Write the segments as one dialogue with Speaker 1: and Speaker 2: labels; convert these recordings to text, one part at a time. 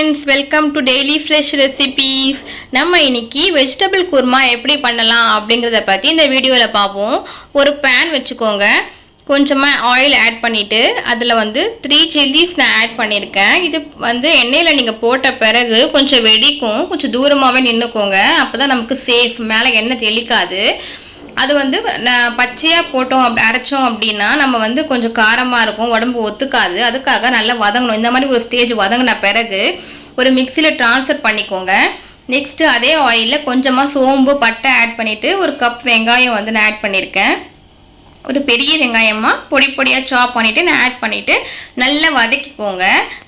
Speaker 1: friends, welcome to daily fresh recipes. நம்ம இன்னைக்கு vegetable kurma எப்படி பண்ணலாம் அப்படிங்கறத பத்தி இந்த வீடியோல பாப்போம். ஒரு pan வெச்சுக்கோங்க. கொஞ்சமா oil add பண்ணிட்டு அதுல வந்து 3 chilies நான் add பண்ணிருக்கேன். இது வந்து எண்ணெயில நீங்க போட்ட பிறகு கொஞ்சம் வெடிக்கும். கொஞ்சம் தூரமாவே நின்னுக்கோங்க. அப்பதான் நமக்கு சேஃப். மேலே எண்ணெய் தெளிக்காது. அது வந்து பச்சையா போட்டோம் அரைச்சோம் அப்படின்னா நம்ம வந்து கொஞ்சம் காரமா இருக்கும், உடம்பு ஒத்துக்காது. அதுக்காக நல்லா வதங்கணும். இந்த மாதிரி ஒரு ஸ்டேஜ் வதங்கின பிறகு ஒரு மிக்சியில் ட்ரான்ஸ்ஃபர் பண்ணிக்கோங்க. நெக்ஸ்ட்டு அதே ஆயிலில் கொஞ்சமாக சோம்பு பட்டை ஆட் பண்ணிவிட்டு ஒரு கப் வெங்காயம் வந்து நான் ஆட் பண்ணியிருக்கேன். ஒரு பெரிய வெங்காயமாக பொடி பொடியாக சாப் பண்ணிவிட்டு நான் ஆட் பண்ணிவிட்டு நல்லா வதக்கிக்கோங்க.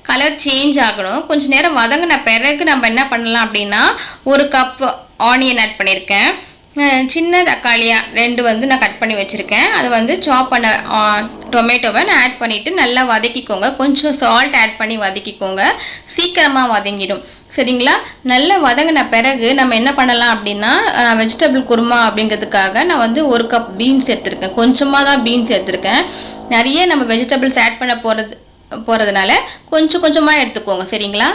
Speaker 1: கலர் சேஞ்ச் ஆகணும். கொஞ்சம் நேரம் வதங்கின பிறகு நம்ம என்ன பண்ணலாம் அப்படின்னா ஒரு கப் ஆனியன் ஆட் பண்ணியிருக்கேன். சின்ன தக்காளியாக 2 வந்து நான் கட் பண்ணி வச்சுருக்கேன். அதை வந்து சாப் பண்ண டொமேட்டோவை நான் ஆட் பண்ணிவிட்டு நல்லா வதக்கிக்கோங்க. கொஞ்சம் சால்ட் ஆட் பண்ணி வதக்கிக்கோங்க. சீக்கிரமாக வதங்கிடும். சரிங்களா? நல்லா வதங்கின பிறகு நம்ம என்ன பண்ணலாம் அப்படின்னா வெஜிடபிள் குருமா அப்படிங்கிறதுக்காக நான் வந்து ஒரு கப் பீன்ஸ் எடுத்திருக்கேன். கொஞ்சமாக தான் பீன்ஸ் எடுத்திருக்கேன். நிறைய நம்ம வெஜிடபிள்ஸ் ஆட் பண்ண போகிறதுனால கொஞ்சமாக எடுத்துக்கோங்க. சரிங்களா?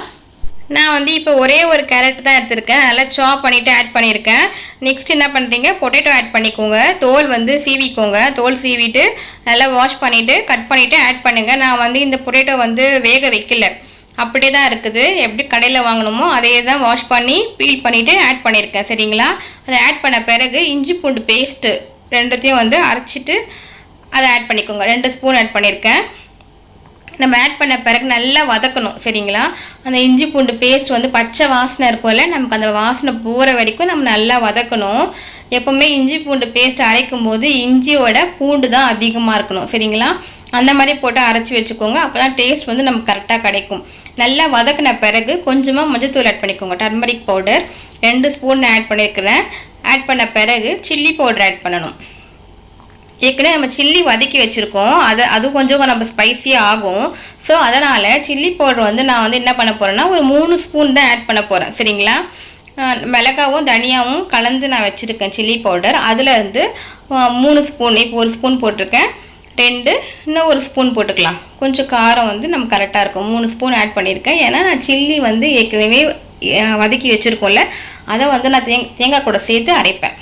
Speaker 1: நான் வந்து இப்போ ஒரே ஒரு கேரட் தான் எடுத்திருக்கேன். நல்லா சாப் பண்ணிவிட்டு ஆட் பண்ணியிருக்கேன். நெக்ஸ்ட் என்ன பண்ணுறீங்க, பொட்டேட்டோ ஆட் பண்ணிக்கோங்க. தோல் வந்து சீவிக்கோங்க. தோல் சீவிட்டு நல்லா வாஷ் பண்ணிவிட்டு கட் பண்ணிவிட்டு ஆட் பண்ணுங்கள். நான் வந்து இந்த பொட்டேட்டோ வந்து வேக வைக்கல, அப்படியே தான் இருக்குது. எப்படி கடையில் வாங்கணுமோ அதே தான் வாஷ் பண்ணி பீல் பண்ணிவிட்டு ஆட் பண்ணியிருக்கேன். சரிங்களா? அதை ஆட் பண்ண பிறகு இஞ்சி பூண்டு பேஸ்ட்டு 2த்தையும் வந்து அரைச்சிட்டு அதை ஆட் பண்ணிக்கோங்க. 2 ஸ்பூன் ஆட் பண்ணியிருக்கேன். நம்ம ஆட் பண்ண பிறகு நல்லா வதக்கணும். சரிங்களா? அந்த இஞ்சி பூண்டு பேஸ்ட் வந்து பச்சை வாசனை இருக்கும்ல, நமக்கு அந்த வாசனை போகிற வரைக்கும் நம்ம நல்லா வதக்கணும். எப்போவுமே இஞ்சி பூண்டு பேஸ்ட் அரைக்கும் போது இஞ்சியோட பூண்டு தான் அதிகமாக இருக்கணும். சரிங்களா? அந்த மாதிரி போட்டு அரைச்சி வச்சுக்கோங்க. அப்போ தான் டேஸ்ட் வந்து நமக்கு கரெக்டாக கிடைக்கும். நல்லா வதக்கின பிறகு கொஞ்சமாக மஞ்சத்தூள் ஆட் பண்ணிக்கோங்க. டர்மரிக் பவுடர் 2 ஸ்பூன் ஆட் பண்ணியிருக்கிறேன். ஆட் பண்ண பிறகு சில்லி பவுடர் ஆட் பண்ணணும். ஏற்கனவே நம்ம சில்லி வதக்கி வச்சுருக்கோம். அது கொஞ்சம் நம்ம ஸ்பைஸியாக ஆகும். ஸோ அதனால் சில்லி பவுடர் வந்து நான் வந்து என்ன பண்ண போகிறேன்னா ஒரு 3 ஸ்பூன் தான் ஆட் பண்ண போகிறேன். சரிங்களா? மிளகாவும் தனியாவும் கலந்து நான் வச்சுருக்கேன் சில்லி பவுடர். அதில் இருந்து 3 ஸ்பூன், இப்போ 1 ஸ்பூன் போட்டிருக்கேன். 2 இன்னும் 1 ஸ்பூன் போட்டுக்கலாம். கொஞ்சம் காரம் வந்து நம்ம கரெக்டாக இருக்கும். 3 ஸ்பூன் ஆட் பண்ணியிருக்கேன். ஏன்னா நான் சில்லி வந்து ஏற்கனவே வதக்கி வச்சுருக்கோம்ல, அதை வந்து நான் தேங்காய் கூட சேர்த்து அரைப்பேன்.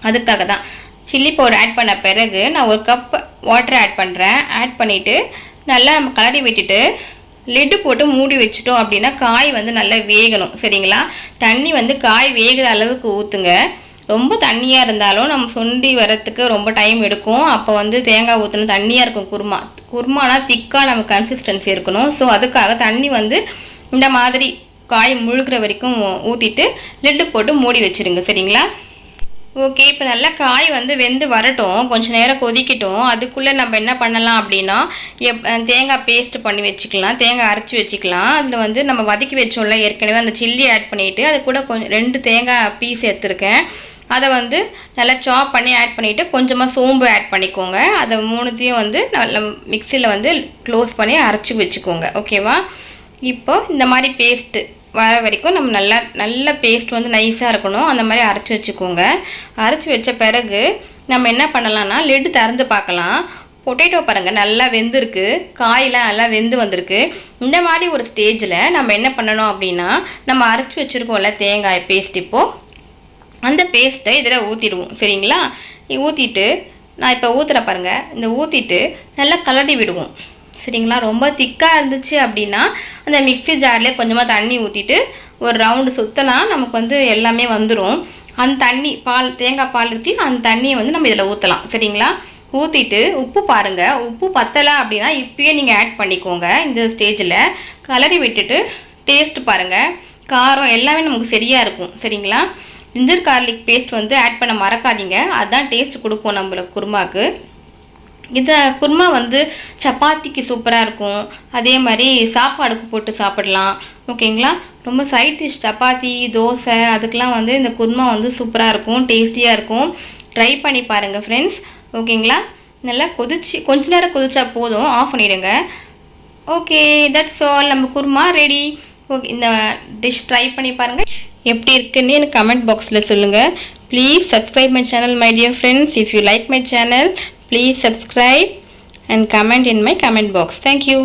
Speaker 1: அதுக்காக தான் சில்லி பவுடர் ஆட் பண்ண பிறகு நான் ஒரு கப் வாட்டர் ஆட் பண்ணுறேன். ஆட் பண்ணிவிட்டு நல்லா நம்ம கலரி விட்டுட்டு லிட்டு போட்டு மூடி வச்சிட்டோம் அப்படின்னா காய் வந்து நல்லா வேகணும். சரிங்களா? தண்ணி வந்து காய் வேகிற அளவுக்கு ஊற்றுங்க. ரொம்ப தண்ணியாக இருந்தாலும் நம்ம சுண்டி வரத்துக்கு ரொம்ப டைம் எடுக்கும். அப்போ வந்து தேங்காய் ஊற்றணும். தண்ணியாக இருக்கும் குருமானா திக்காக நம்ம கன்சிஸ்டன்சி இருக்கணும். ஸோ அதுக்காக தண்ணி வந்து இந்த மாதிரி காய் முழுகிற வரைக்கும் ஊற்றிட்டு லிட்டு போட்டு மூடி வச்சுருங்க. சரிங்களா? ஓகே, இப்போ நல்லா காய் வந்து வெந்து வரட்டும். கொஞ்சம் நேரம் கொதிக்கட்டும். அதுக்குள்ளே நம்ம என்ன பண்ணலாம் அப்படின்னா தேங்காய் பேஸ்ட் பண்ணி வச்சுக்கலாம். தேங்காய் அரைச்சி வச்சுக்கலாம். அதில் வந்து நம்ம வதக்கி வச்சோம்ல ஏற்கனவே, அந்த சில்லி ஆட் பண்ணிவிட்டு அது கூட கொஞ்சம் 2 தேங்காய் பீஸ் எடுத்துருக்கேன். அதை வந்து நல்லா சாப் பண்ணி ஆட் பண்ணிவிட்டு கொஞ்சமாக சோம்பு ஆட் பண்ணிக்கோங்க. அதை 3த்தையும் வந்து நல்லா மிக்சியில் வந்து க்ளோஸ் பண்ணி அரைச்சி வச்சுக்கோங்க. ஓகேவா? இப்போ இந்த மாதிரி பேஸ்ட்டு வர வரைக்கும் நம்ம நல்ல பேஸ்ட் வந்து நைஸாக இருக்கணும். அந்த மாதிரி அரைச்சி வச்சுக்கோங்க. அரைச்சி வச்ச பிறகு நம்ம என்ன பண்ணலாம்னா லிட்டு திறந்து பார்க்கலாம். பொட்டேட்டோ பாருங்கள் நல்லா வெந்திருக்கு. காயெலாம் நல்லா வெந்து வந்திருக்கு. இந்த மாதிரி ஒரு ஸ்டேஜில் நம்ம என்ன பண்ணணும் அப்படின்னா நம்ம அரைச்சி வச்சுருக்கோம்ல தேங்காய் பேஸ்ட், இப்போது அந்த பேஸ்ட்டை இதில் ஊற்றிடுவோம். சரிங்களா? ஊற்றிட்டு நான் இப்போ ஊற்றுற பாருங்கள். இந்த ஊற்றிட்டு நல்லா கலரி விடுவோம். சரிங்களா? ரொம்ப திக்காக இருந்துச்சு அப்படின்னா அந்த மிக்ஸி ஜாரில் கொஞ்சமாக தண்ணி ஊற்றிட்டு ஒரு ரவுண்டு சுற்றினா நமக்கு வந்து எல்லாமே வந்துடும். அந்த தண்ணி தேங்காய் பால் ஊற்றி அந்த தண்ணியை வந்து நம்ம இதில் ஊற்றலாம். சரிங்களா? ஊற்றிட்டு உப்பு பாருங்கள். உப்பு பத்தலை அப்படின்னா இப்பயே நீங்கள் ஆட் பண்ணிக்கோங்க. இந்த ஸ்டேஜில் கலரி விட்டுட்டு டேஸ்ட்டு பாருங்கள். காரம் எல்லாமே நமக்கு சரியாக இருக்கும். சரிங்களா? ஜிஞ்சர் கார்லிக் பேஸ்ட் வந்து ஆட் பண்ண மறக்காதீங்க. அதுதான் டேஸ்ட் கொடுக்கும் நம்மளுக்கு குருமாவுக்கு. இந்த குருமா வந்து சப்பாத்திக்கு சூப்பராக இருக்கும். அதே மாதிரி சாப்பாடுக்கு போட்டு சாப்பிடலாம். ஓகேங்களா? ரொம்ப சைட் டிஷ் சப்பாத்தி, தோசை அதுக்கெலாம் வந்து இந்த குருமா வந்து சூப்பராக இருக்கும், டேஸ்டியாக இருக்கும். ட்ரை பண்ணி பாருங்கள் ஃப்ரெண்ட்ஸ். ஓகேங்களா? நல்லா கொஞ்ச நேரம் கொதிச்சா போதும், ஆஃப் பண்ணிவிடுங்க. Okay, that's all. நம்ம குருமா ரெடி. ஓகே, இந்த டிஷ் ட்ரை பண்ணி பாருங்கள். எப்படி இருக்குன்னு எனக்கு கமெண்ட் பாக்ஸில் சொல்லுங்கள். Please subscribe my channel my dear friends. If you like my channel, please subscribe and comment in my comment box. Thank you.